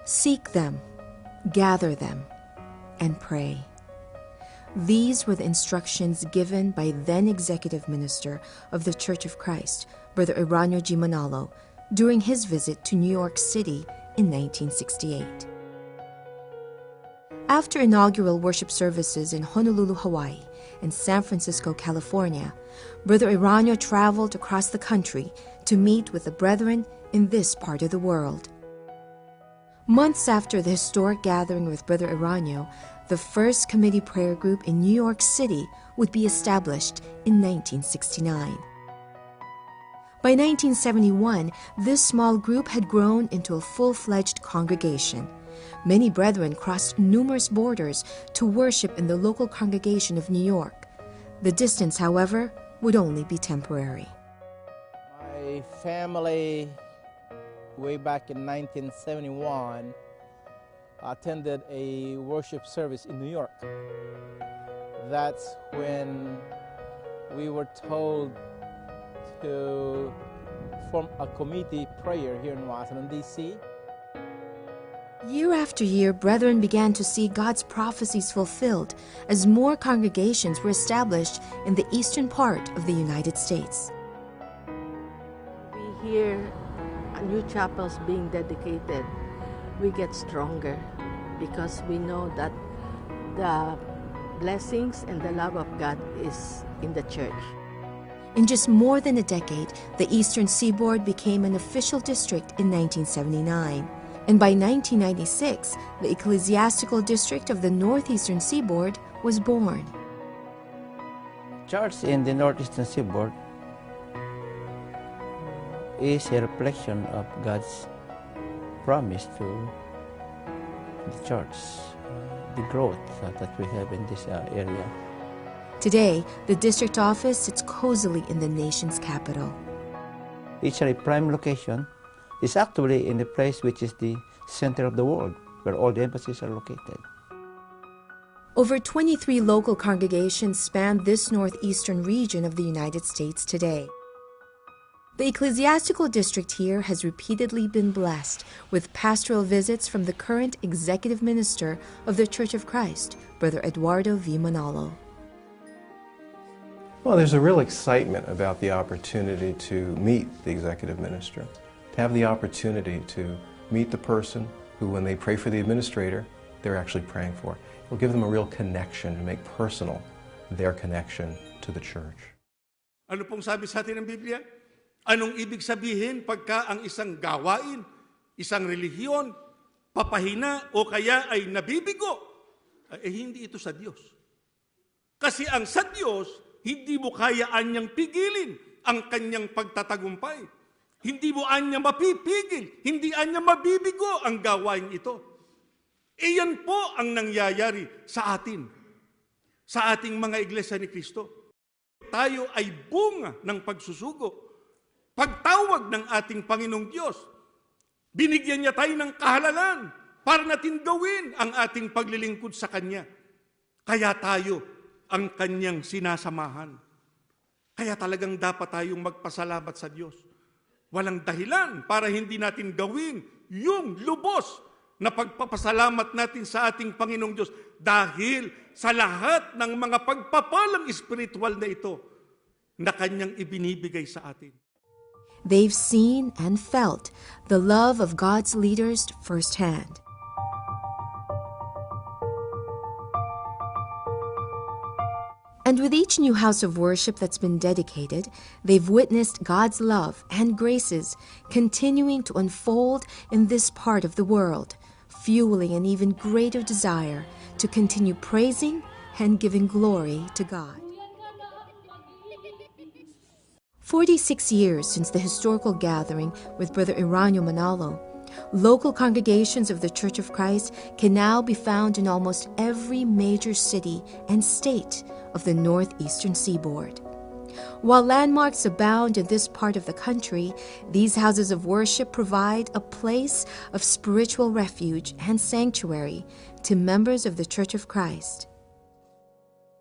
Seek them, gather them, and pray. These were the instructions given by then Executive Minister of the Church of Christ, Brother Eraño G. Manalo, during his visit to New York City in 1968. After inaugural worship services in Honolulu, Hawaii, and San Francisco, California, Brother Eraño traveled across the country to meet with the brethren in this part of the world. Months after the historic gathering with Brother Eraño, the first committee prayer group in New York City would be established in 1969. By 1971, this small group had grown into a full-fledged congregation. Many brethren crossed numerous borders to worship in the local congregation of New York. The distance, however, would only be temporary. My family, way back in 1971, attended a worship service in New York. That's when we were told to form a committee prayer here in Washington, D.C. Year after year, brethren began to see God's prophecies fulfilled as more congregations were established in the eastern part of the United States. We hear new chapels being dedicated. We get stronger because we know that the blessings and the love of God is in the church. In just more than a decade, the Eastern Seaboard became an official district in 1979. And by 1996, the Ecclesiastical District of the Northeastern Seaboard was born. Church in the Northeastern Seaboard is a reflection of God's promise to the church, the growth that we have in this area. Today, the district office sits cozily in the nation's capital. It's a prime location. It's actually in the place which is the center of the world, where all the embassies are located. Over 23 local congregations span this northeastern region of the United States today. The ecclesiastical district here has repeatedly been blessed with pastoral visits from the current executive minister of the Church of Christ, Brother Eduardo V. Manalo. Well, there's a real excitement about the opportunity to meet the executive minister, to have the opportunity to meet the person who, when they pray for the administrator, they're actually praying for. It will give them a real connection and make personal their connection to the church. Ano pong sabi sa atin ng Biblia? Anong ibig sabihin pagka ang isang gawain, isang relihiyon, papahina o kaya ay nabibigo? Hindi ito sa Diyos. Kasi ang sa Diyos, hindi mo kayaan niyang pigilin ang kanyang pagtatagumpay. Hindi mo anya mapipigil, hindi anya mabibigo ang gawain ito. Iyan po ang nangyayari sa atin, sa ating mga iglesia ni Kristo. Tayo ay bunga ng pagsusugo. Pagtawag ng ating Panginoong Diyos, binigyan niya tayo ng kahalalan para natin gawin ang ating paglilingkod sa Kanya. Kaya tayo ang Kanyang sinasamahan. Kaya talagang dapat tayong magpasalamat sa Diyos. Walang dahilan para hindi natin gawin yung lubos na pagpapasalamat natin sa ating Panginoong Diyos dahil sa lahat ng mga pagpapalang espiritual na ito na Kanyang ibinibigay sa atin. They've seen and felt the love of God's leaders firsthand. And with each new house of worship that's been dedicated, they've witnessed God's love and graces continuing to unfold in this part of the world, fueling an even greater desire to continue praising and giving glory to God. 46 years since the historical gathering with Brother Eraño Manalo, local congregations of the Church of Christ can now be found in almost every major city and state of the northeastern seaboard. While landmarks abound in this part of the country, these houses of worship provide a place of spiritual refuge and sanctuary to members of the Church of Christ.